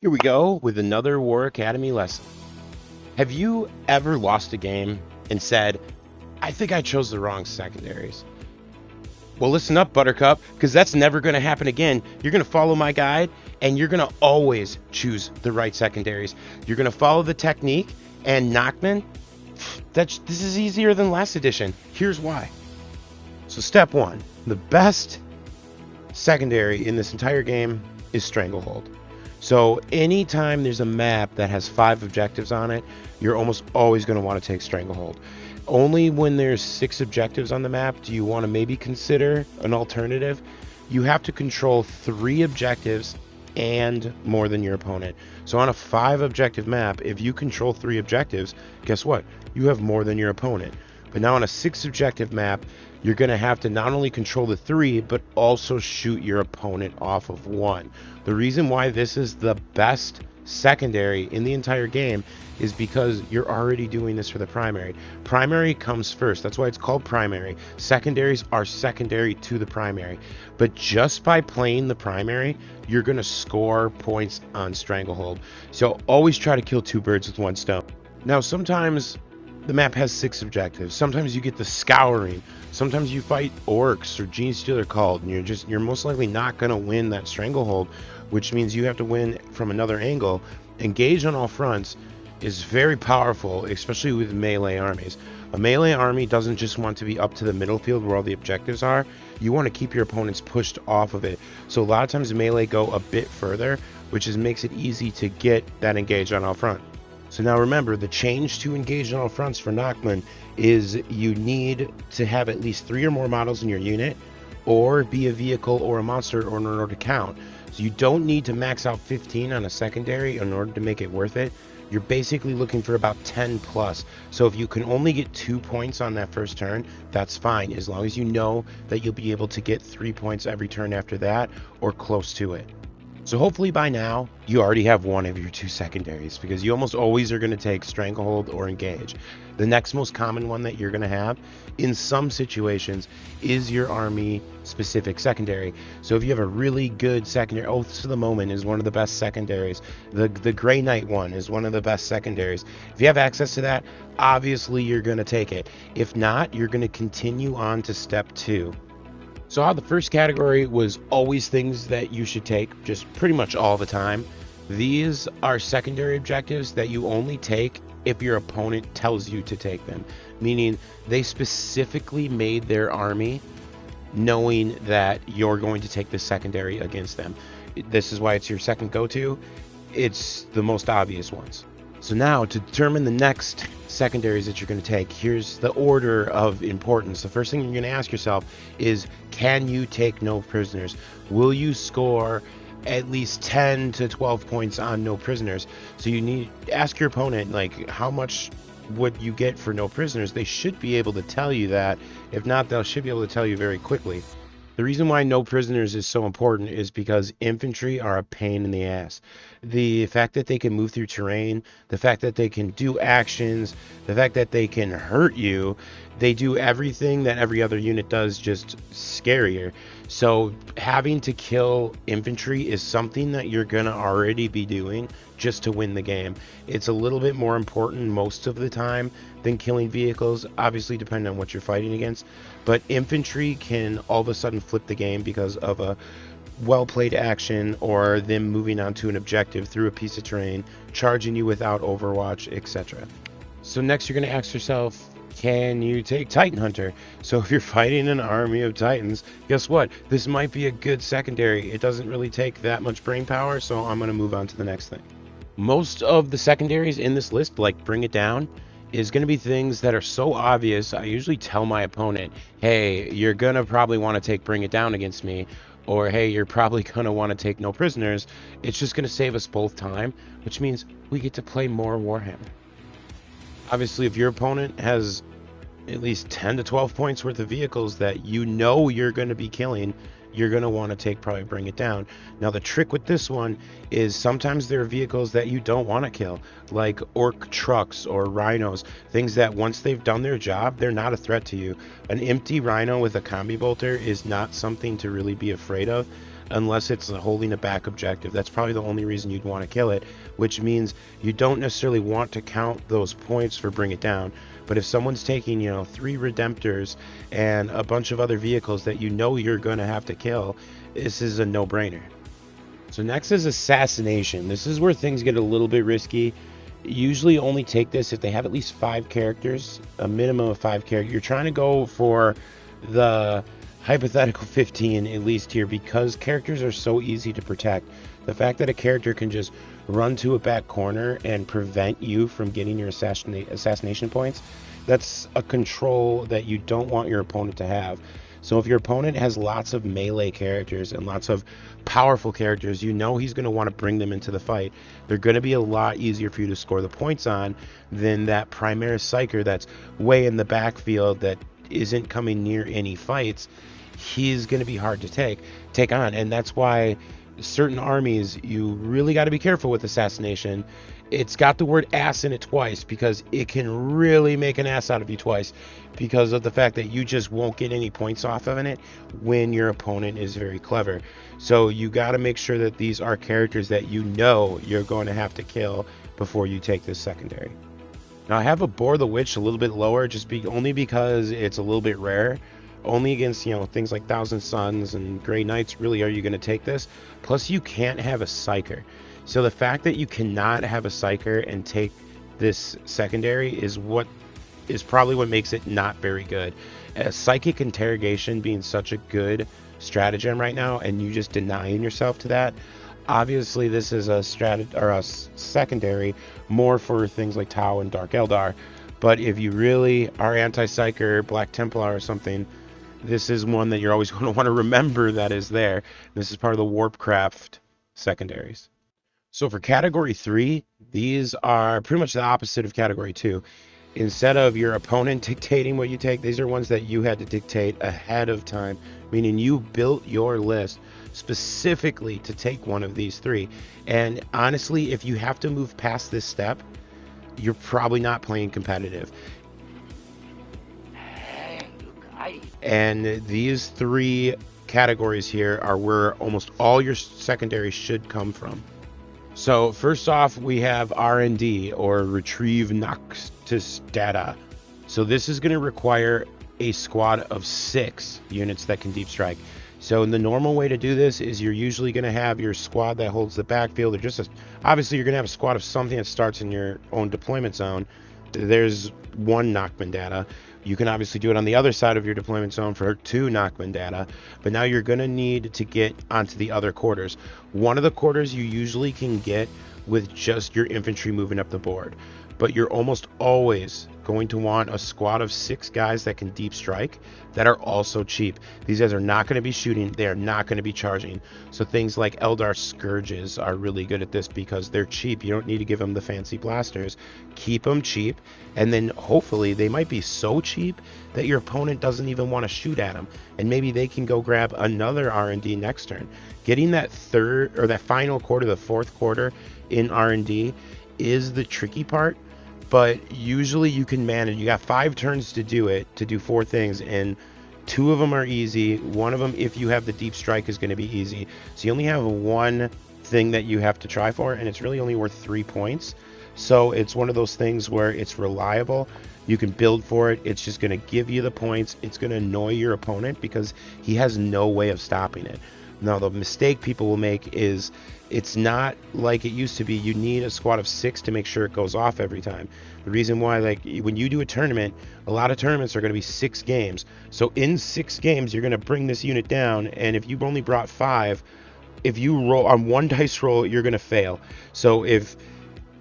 Here we go with another War Academy lesson. Have you ever lost a game and said, I think I chose the wrong secondaries? Well, listen up, Buttercup, because that's never going to happen again. You're going to follow my guide and you're going to always choose the right secondaries. You're going to follow the technique, and Nachmund, this is easier than last edition. Here's why. So, step one, the best secondary in this entire game is stranglehold. So anytime there's a map that has 5 objectives on it, you're almost always going to want to take stranglehold. Only when there's 6 objectives on the map do you want to maybe consider an alternative. You have to control 3 objectives and more than your opponent. So on a 5 objective map, if you control 3 objectives, guess what? You have more than your opponent. But now on a 6 objective map, you're going to have to not only control the 3, but also shoot your opponent off of 1. The reason why this is the best secondary in the entire game is because you're already doing this for the primary. Primary comes first. That's why it's called primary. Secondaries are secondary to the primary. But just by playing the primary, you're going to score points on stranglehold. So always try to kill 2 birds with 1 stone. Now, sometimes the map has 6 objectives. Sometimes you get the scouring. Sometimes you fight orcs or gene stealer called, and you're most likely not going to win that stranglehold, which means you have to win from another angle. Engage on all fronts is very powerful, especially with melee armies. A melee army doesn't just want to be up to the middle field where all the objectives are. You want to keep your opponents pushed off of it. So a lot of times melee go a bit further, which makes it easy to get that engage on all front. So now remember, the change to engage on all fronts for Nachmund is you need to have at least 3 or more models in your unit, or be a vehicle or a monster in order to count. So you don't need to max out 15 on a secondary in order to make it worth it. You're basically looking for about 10 plus. So if you can only get 2 points on that first turn, that's fine, as long as you know that you'll be able to get 3 points every turn after that, or close to it. So hopefully by now you already have one of your 2 secondaries, because you almost always are going to take stranglehold or engage. The next most common one that you're going to have in some situations is your army specific secondary. So if you have a really good secondary, Oaths of the Moment is one of the best secondaries. The Grey Knight one is one of the best secondaries. If you have access to that, obviously you're going to take it. If not, you're going to continue on to step 2. So how the first category was always things that you should take just pretty much all the time. These are secondary objectives that you only take if your opponent tells you to take them, meaning they specifically made their army knowing that you're going to take the secondary against them. This is why it's your second go-to. It's the most obvious ones. So now, to determine the next secondaries that you're going to take, here's the order of importance. The first thing you're going to ask yourself is, can you take no prisoners? Will you score at least 10 to 12 points on no prisoners? So you need to ask your opponent, like, how much would you get for no prisoners? They should be able to tell you that. If not, they should be able to tell you very quickly. The reason why no prisoners is so important is because infantry are a pain in the ass. The fact that they can move through terrain, the fact that they can do actions, the fact that they can hurt you, they do everything that every other unit does, just scarier. So having to kill infantry is something that you're going to already be doing just to win the game. It's a little bit more important most of the time than killing vehicles, obviously depending on what you're fighting against. But infantry can all of a sudden flip the game because of a well-played action, or them moving onto an objective through a piece of terrain, charging you without overwatch, etc. So next you're going to ask yourself, can you take Titan Hunter? So if you're fighting an army of Titans, guess what? This might be a good secondary. It doesn't really take that much brain power, so I'm going to move on to the next thing. Most of the secondaries in this list, like Bring It Down, is going to be things that are so obvious. I usually tell my opponent, hey, you're going to probably want to take Bring It Down against me, or hey, you're probably going to want to take no prisoners. It's just going to save us both time, which means we get to play more Warhammer. Obviously, if your opponent has at least 10 to 12 points worth of vehicles that you know you're going to be killing, you're going to want to take probably Bring It Down. Now the trick with this one is sometimes there are vehicles that you don't want to kill, like orc trucks or rhinos, things that once they've done their job, they're not a threat to you. An empty rhino with a combi bolter is not something to really be afraid of. unless it's holding a back objective. That's probably the only reason you'd want to kill it, which means you don't necessarily want to count those points for bring it down. But if someone's taking, 3 Redemptors and a bunch of other vehicles that you're going to have to kill, this is a no-brainer. So next is assassination. This is where things get a little bit risky. Usually only take this if they have at least 5 characters, a minimum of 5 characters. You're trying to go for the hypothetical 15 at least here, because characters are so easy to protect. The fact that a character can just run to a back corner and prevent you from getting your assassination points, that's a control that you don't want your opponent to have. So if your opponent has lots of melee characters and lots of powerful characters, he's going to want to bring them into the fight. They're going to be a lot easier for you to score the points on than that Primaris Psyker that's way in the backfield that isn't coming near any fights. He's going to be hard to take on, and that's why certain armies, you really got to be careful with assassination. It's got the word ass in it twice, because it can really make an ass out of you twice, because of the fact that you just won't get any points off of it when your opponent is very clever. So you got to make sure that these are characters that you're going to have to kill before you take this secondary. Now I have a Boar the Witch a little bit lower, only because it's a little bit rare. Only against, things like Thousand Suns and Grey Knights really are you going to take this. Plus you can't have a Psyker. So the fact that you cannot have a Psyker and take this secondary is probably what makes it not very good. Psychic Interrogation being such a good stratagem right now, and you just denying yourself to that. Obviously this is a secondary more for things like Tau and Dark Eldar. But if you really are anti-Psyker, Black Templar or something, this is one that you're always going to want to remember that is there. This is part of the Warpcraft secondaries. So for category 3, these are pretty much the opposite of category 2. Instead of your opponent dictating what you take, these are ones that you had to dictate ahead of time, meaning you built your list specifically to take one of these 3. And honestly, if you have to move past this step, you're probably not playing competitive. And these 3 categories here are where almost all your secondaries should come from. So first off, we have R&D, or Retrieve Noctis Data. So this is going to require a squad of 6 units that can deep strike. So the normal way to do this is you're usually going to have your squad that holds the backfield, or obviously you're going to have a squad of something that starts in your own deployment zone. There's 1 Nachmund data. You can obviously do it on the other side of your deployment zone for 2 Nachmund data, but now you're going to need to get onto the other quarters. One of the quarters you usually can get with just your infantry moving up the board, but you're almost always going to want a squad of 6 guys that can deep strike that are also cheap. These guys are not going to be shooting, they are not going to be charging. So things like Eldar Scourges are really good at this because they're cheap. You don't need to give them the fancy blasters. Keep them cheap, and then hopefully they might be so cheap that your opponent doesn't even want to shoot at them, and maybe they can go grab another R&D next turn. Getting that third or that final quarter, the 4th quarter in R&D is the tricky part. But usually you can manage. You got 5 turns to do it, to do 4 things, and 2 of them are easy. One of them, if you have the deep strike, is going to be easy. So you only have 1 thing that you have to try for, and it's really only worth 3 points. So it's one of those things where it's reliable. You can build for it. It's just going to give you the points. It's going to annoy your opponent because he has no way of stopping it. Now, the mistake people will make is it's not like it used to be. You need a squad of 6 to make sure it goes off every time. The reason why, like, when you do a tournament, a lot of tournaments are going to be 6 games. So in 6 games, you're going to bring this unit down, and if you've only brought 5, if you roll on 1 dice roll, you're going to fail. So if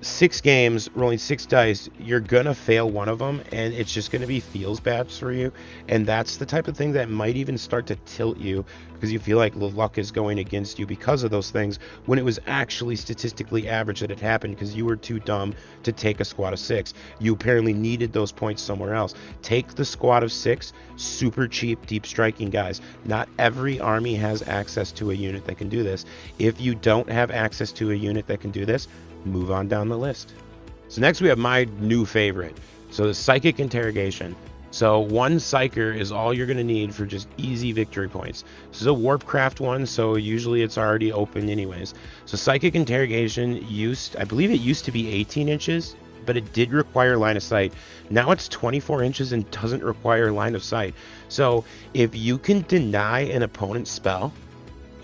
6 games, rolling 6 dice, you're gonna fail one of them, and it's just gonna be feels bad for you. And that's the type of thing that might even start to tilt you, because you feel like the luck is going against you because of those things, when it was actually statistically average that it happened because you were too dumb to take a squad of 6. You apparently needed those points somewhere else. Take the squad of 6 super cheap deep striking guys. Not every army has access to a unit that can do this. If you don't have access to a unit that can do this, move on down the list. So next we have my new favorite. So the Psychic Interrogation. So one psyker is all you're going to need for just easy victory points. This is a Warpcraft one, so usually it's already open anyways. So psychic interrogation I believe it used to be 18 inches, but it did require line of sight. Now it's 24 inches and doesn't require line of sight. So if you can deny an opponent's spell,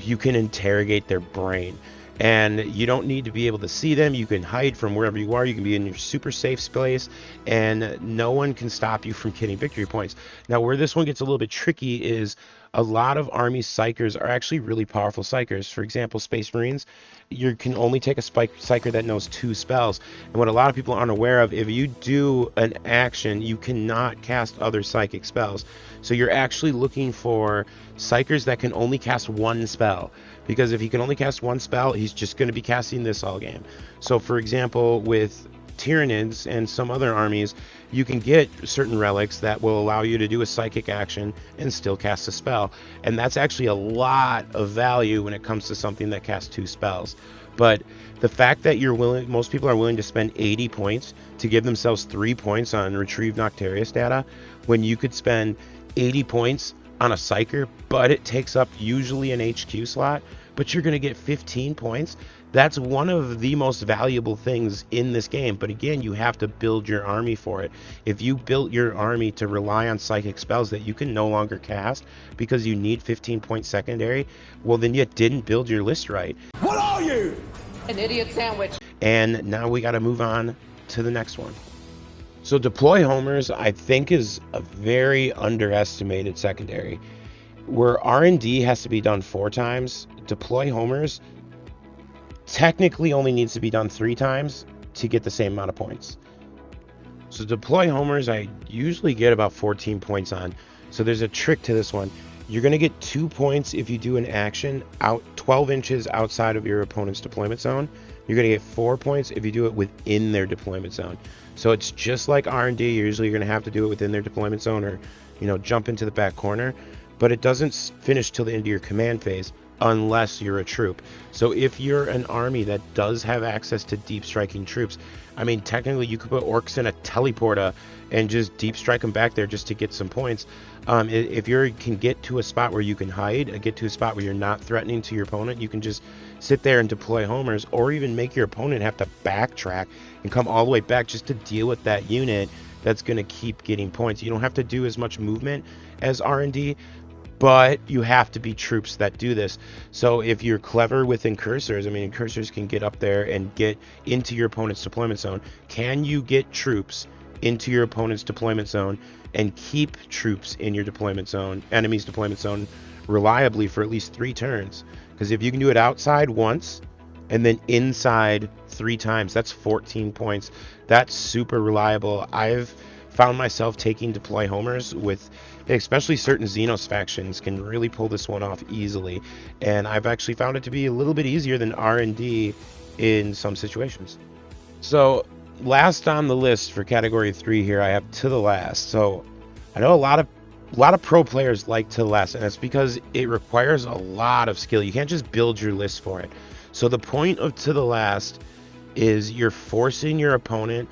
you can interrogate their brain, and you don't need to be able to see them. You can hide from wherever you are. You can be in your super safe space, and no one can stop you from getting victory points. Now, where this one gets a little bit tricky is a lot of army psychers are actually really powerful psychers. For example, Space Marines, you can only take a psyker that knows 2 spells. And what a lot of people aren't aware of, if you do an action, you cannot cast other psychic spells. So you're actually looking for psychers that can only cast 1 spell, because if he can only cast 1 spell, he's just going to be casting this all game. So for example, with Tyranids and some other armies, you can get certain relics that will allow you to do a psychic action and still cast a spell, and that's actually a lot of value when it comes to something that casts 2 spells. But the fact that most people are willing to spend 80 points to give themselves 3 points on Retrieve Noctarius data, when you could spend 80 points on a psyker, but it takes up usually an HQ slot, but you're going to get 15 points. That's one of the most valuable things in this game. But again, you have to build your army for it. If you built your army to rely on psychic spells that you can no longer cast because you need 15-point secondary, well, then you didn't build your list right. What are you? An idiot sandwich. And now we got to move on to the next one. So deploy homers, I think, is a very underestimated secondary. Where R&D has to be done 4 times, deploy homers technically only needs to be done 3 times to get the same amount of points. So deploy homers, I usually get about 14 points on. So there's a trick to this one. You're going to get 2 points if you do an action out 12 inches outside of your opponent's deployment zone. You're going to get 4 points if you do it within their deployment zone. So it's just like R&D. Usually you're going to have to do it within their deployment zone, or jump into the back corner. But it doesn't finish till the end of your command phase unless you're a troop. So if you're an army that does have access to deep striking troops, I mean, technically you could put orcs in a teleporter and just deep strike them back there just to get some points. If you can get to a spot where you can hide, get to a spot where you're not threatening to your opponent, you can just sit there and deploy homers, or even make your opponent have to backtrack and come all the way back just to deal with that unit that's going to keep getting points. You don't have to do as much movement as R&D, but you have to be troops that do this. So if you're clever with incursors, I mean, incursors can get up there and get into your opponent's deployment zone. Can you get troops into your opponent's deployment zone and keep troops in your deployment zone, enemy's deployment zone, reliably for at least 3 turns? Because if you can do it outside once and then inside 3 times, that's 14 points. That's super reliable. I've found myself taking deploy homers with, especially certain Xenos factions can really pull this one off easily, and I've actually found it to be a little bit easier than R&D in some situations. So last on the list for category 3 here, I have To the Last. So I know a lot of pro players like To the Last, and it's because it requires a lot of skill. You can't just build your list for it. So the point of To the Last is you're forcing your opponent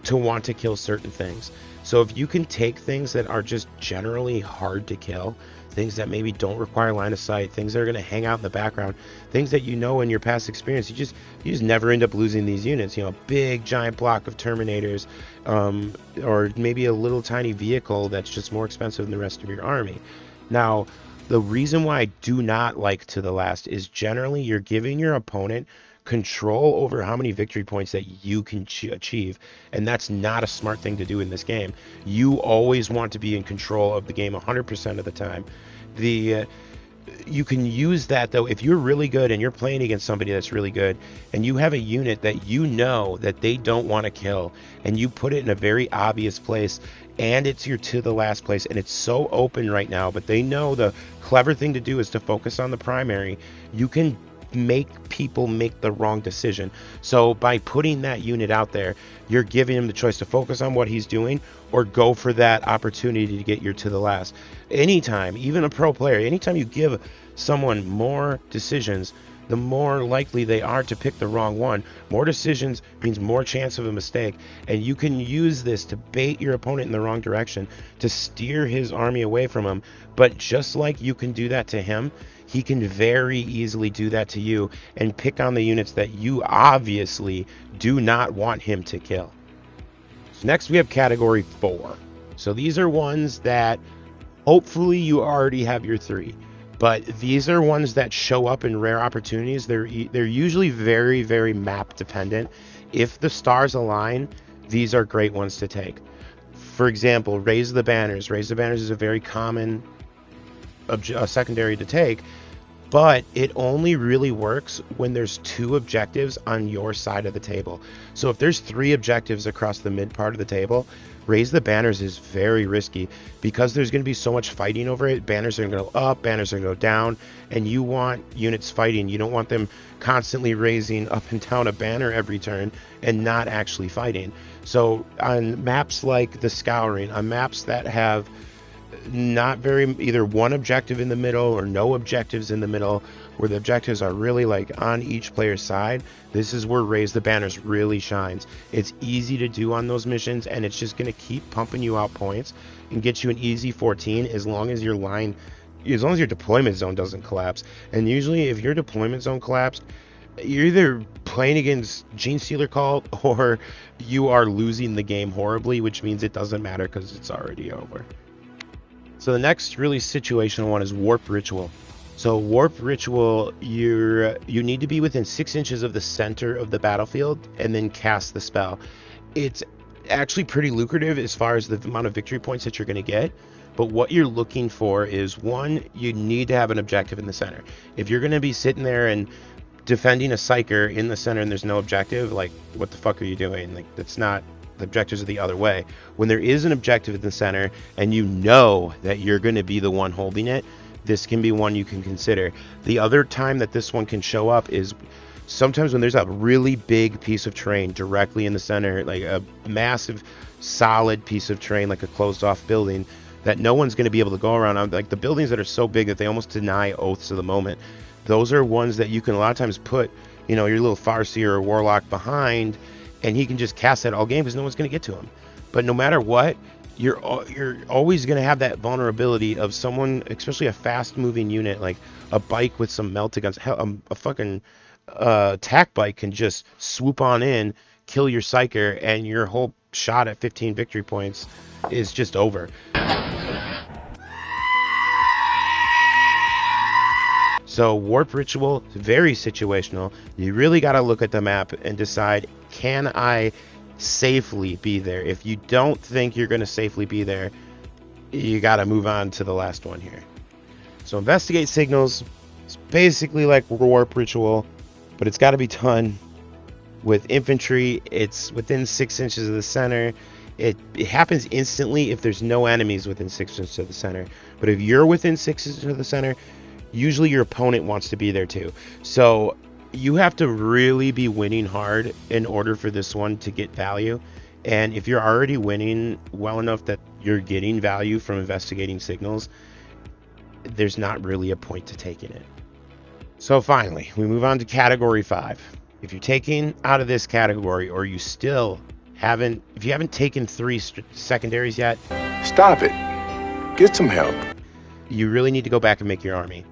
to want to kill certain things. So if you can take things that are just generally hard to kill, things that maybe don't require line of sight, things that are going to hang out in the background, things that in your past experience, you just never end up losing these units. A big giant block of Terminators, or maybe a little tiny vehicle that's just more expensive than the rest of your army. Now, the reason why I do not like To the Last is generally you're giving your opponent control over how many victory points that you can achieve, and that's not a smart thing to do in this game. You always want to be in control of the game 100% of the time. You can use that, though, if you're really good and you're playing against somebody that's really good and you have a unit that that they don't want to kill, and you put it in a very obvious place, and it's your To the Last place, and it's so open right now, but they know the clever thing to do is to focus on the primary. You can make people make the wrong decision. So by putting that unit out there, you're giving him the choice to focus on what he's doing or go for that opportunity to get your To the Last. Anytime, even a pro player, anytime you give someone more decisions, the more likely they are to pick the wrong one. More decisions means more chance of a mistake, and you can use this to bait your opponent in the wrong direction, to steer his army away from him. But just like you can do that to him, he can very easily do that to you and pick on the units that you obviously do not want him to kill. So next we have category 4. So these are ones that hopefully you already have your 3, but these are ones that show up in rare opportunities. They're usually very, very map dependent. If the stars align, these are great ones to take. For example, Raise the Banners. Raise the Banners is a very common secondary to take, but it only really works when there's 2 objectives on your side of the table. So if there's 3 objectives across the mid part of the table, Raise the Banners is very risky because there's going to be so much fighting over it. Banners are going to go up, banners are going to go down, and you want units fighting. You don't want them constantly raising up and down a banner every turn and not actually fighting. So on maps like the Scouring, on maps that have not very either one objective in the middle or no objectives in the middle, where the objectives are really like on each player's side, this is where Raise the Banners really shines. It's easy to do on those missions, and it's just going to keep pumping you out points and get you an easy 14 as long as your deployment zone doesn't collapse. And usually if your deployment zone collapsed, you're either playing against Gene Stealer Cult or you are losing the game horribly, which means it doesn't matter because it's already over. So the next really situational one is Warp Ritual. So Warp Ritual, you need to be within 6 inches of the center of the battlefield and then cast the spell. It's actually pretty lucrative as far as the amount of victory points that you're going to get. But what you're looking for is, one, you need to have an objective in the center. If you're going to be sitting there and defending a Psyker in the center and there's no objective, like, what the fuck are you doing? Like, that's not... The objectives are the other way. When there is an objective in the center and you know that you're going to be the one holding it, this can be one you can consider. The other time that this one can show up is sometimes when there's a really big piece of terrain directly in the center, like a massive solid piece of terrain, like a closed off building that no one's going to be able to go around. Like the buildings that are so big that they almost deny oaths of the moment. Those are ones that you can a lot of times put, your little Farseer or Warlock behind, and he can just cast that all game because no one's going to get to him. But no matter what, you're always going to have that vulnerability of someone, especially a fast-moving unit like a bike with some melta guns. Hell, a fucking attack bike can just swoop on in, kill your Psyker, and your whole shot at 15 victory points is just over. So Warp Ritual, very situational. You really got to look at the map and decide, can I safely be there? If you don't think you're going to safely be there, you got to move on to the last one here. So Investigate Signals, it's basically like Warp Ritual, but it's got to be done with infantry. It's within 6 inches of the center. It happens instantly if there's no enemies within 6 inches of the center. But if you're within 6 inches of the center, usually your opponent wants to be there too. So you have to really be winning hard in order for this one to get value. And if you're already winning well enough that you're getting value from Investigating Signals, there's not really a point to taking it. So finally, we move on to category 5. If you're taking out of this category, or you still haven't, if you haven't taken 3 secondaries yet, stop it. Get some help. You really need to go back and make your army.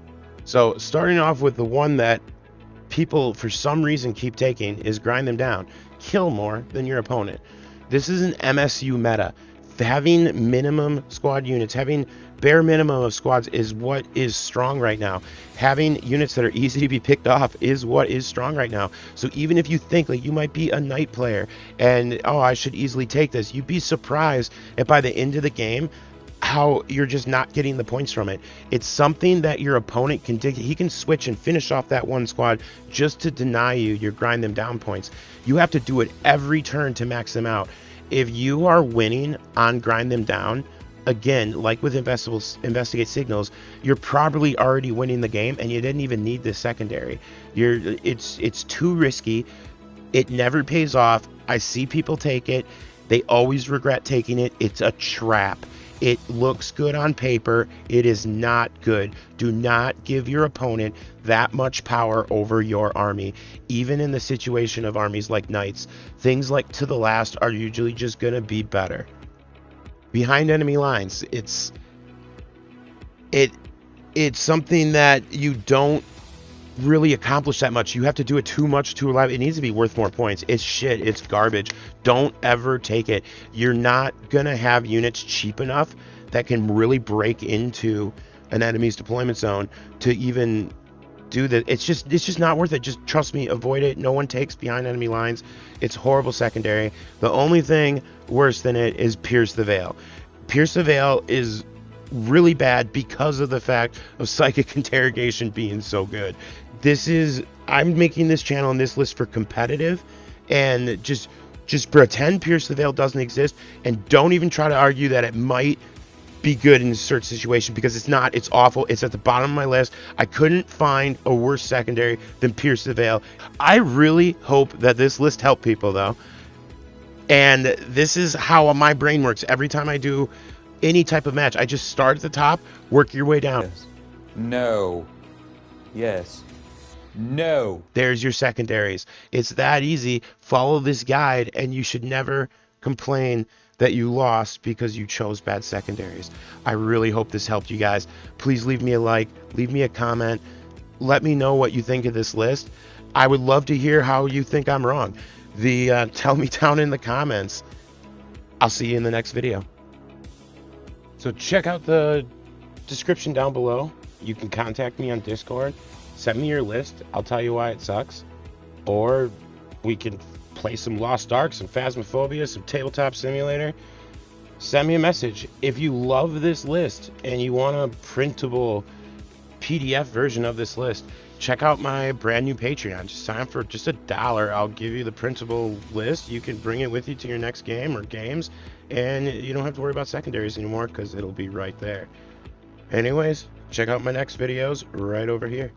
So starting off with the one that people for some reason keep taking is Grind Them Down. Kill more than your opponent. This is an MSU meta. Having minimum squad units, having bare minimum of squads is what is strong right now. Having units that are easy to be picked off is what is strong right now. So even if you think like you might be a knight player and, oh, I should easily take this, you'd be surprised if by the end of the game how you're just not getting the points from it. It's something that your opponent can dig. He can switch and finish off that one squad just to deny you your Grind Them Down points. You have to do it every turn to max them out. If you are winning on Grind Them Down, again, like with Investigate Signals, you're probably already winning the game and you didn't even need the secondary. It's too risky. It never pays off. I see people take it. They always regret taking it. It's a trap. It looks good on paper. It is not good. Do not give your opponent that much power over your army. Even in the situation of armies like knights, things like to the last are usually just going to be better. Behind enemy lines, it's something that you don't really accomplish that much. You have to do it too much to alive. It needs to be worth more points. It's shit. It's garbage. Don't ever take it. You're not gonna have units cheap enough that can really break into an enemy's deployment zone to even do that. It's just not worth it. Just trust me, avoid it. No one takes behind enemy lines. It's horrible secondary. The only thing worse than it is Pierce the Veil. Pierce the Veil is really bad because of the fact of psychic interrogation being so good. I'm making this channel and this list for competitive, and just pretend Pierce the Veil doesn't exist, and don't even try to argue that it might be good in a certain situation, because it's not. It's awful. It's at the bottom of my list. I couldn't find a worse secondary than Pierce the Veil. I really hope that this list helped people, though. And this is how my brain works. Every time I do any type of match, I just start at the top, work your way down. Yes. No. Yes. No. There's your secondaries. It's that easy. Follow this guide, and you should never complain that you lost because you chose bad secondaries. I really hope this helped you guys. Please leave me a like, leave me a comment, let me know what you think of this list. I would love to hear how you think I'm wrong. Tell me down in the comments. I'll see you in the next video. So check out the description down below. You can contact me on Discord. Send me your list. I'll tell you why it sucks. Or we can play some Lost Ark, some Phasmophobia, some Tabletop Simulator. Send me a message. If you love this list and you want a printable PDF version of this list, check out my brand new Patreon. Just sign up for just $1. I'll give you the printable list. You can bring it with you to your next game or games, and you don't have to worry about secondaries anymore because it'll be right there. Anyways, check out my next videos right over here.